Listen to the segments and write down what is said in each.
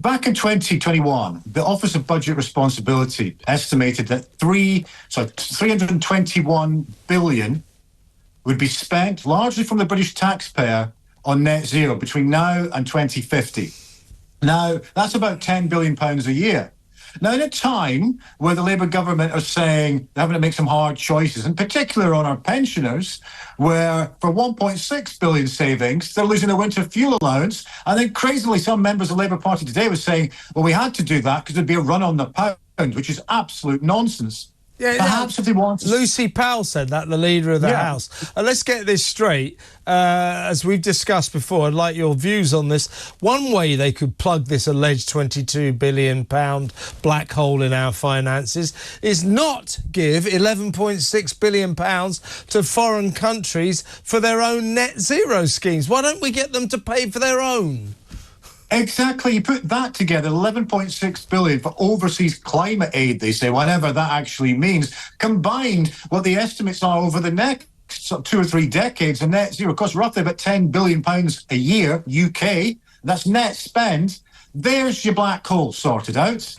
Back in 2021, the Office of Budget Responsibility estimated that 321 billion would be spent largely from the British taxpayer on net zero between now and 2050. Now, that's about £10 billion a year. Now, in a time where the Labour government are saying they're having to make some hard choices, in particular on our pensioners, where for 1.6 billion savings, they're losing their winter fuel allowance. I think crazily some members of the Labour Party today were saying, well, we had to do that because there'd be a run on the pound, which is absolute nonsense. Yeah, perhaps if they want to... Lucy Powell said that, the leader of the House. Let's get this straight. As we've discussed before, I'd like your views on this. One way they could plug this alleged £22 billion black hole in our finances is not give £11.6 billion to foreign countries for their own net zero schemes. Why don't we get them to pay for their own? Exactly. You put that together, 11.6 billion for overseas climate aid, they say, whatever that actually means, combined what the estimates are over the next 2 or 3 decades of net zero, costs roughly about £10 billion a year, UK. That's net spend. There's your black hole sorted out.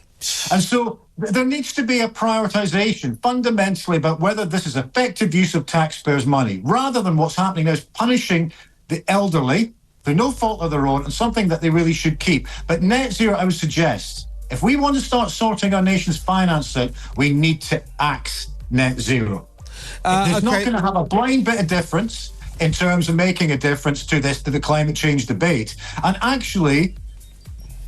And so there needs to be a prioritisation fundamentally about whether this is effective use of taxpayers' money, rather than what's happening now is punishing the elderly through no fault of their own, and something that they really should keep. But net zero, I would suggest, if we want to start sorting our nation's finance out, we need to axe net zero. It's not going to have a blind bit of difference in terms of making a difference to the climate change debate. And actually,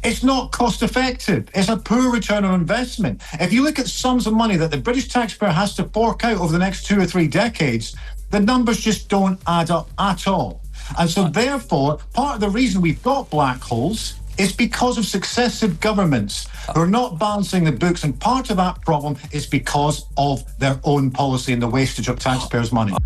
it's not cost effective. It's a poor return on investment. If you look at sums of money that the British taxpayer has to fork out over the next 2 or 3 decades, the numbers just don't add up at all. And so, therefore, part of the reason we've got black holes is because of successive governments who are not balancing the books. And part of that problem is because of their own policy and the wastage of taxpayers' money.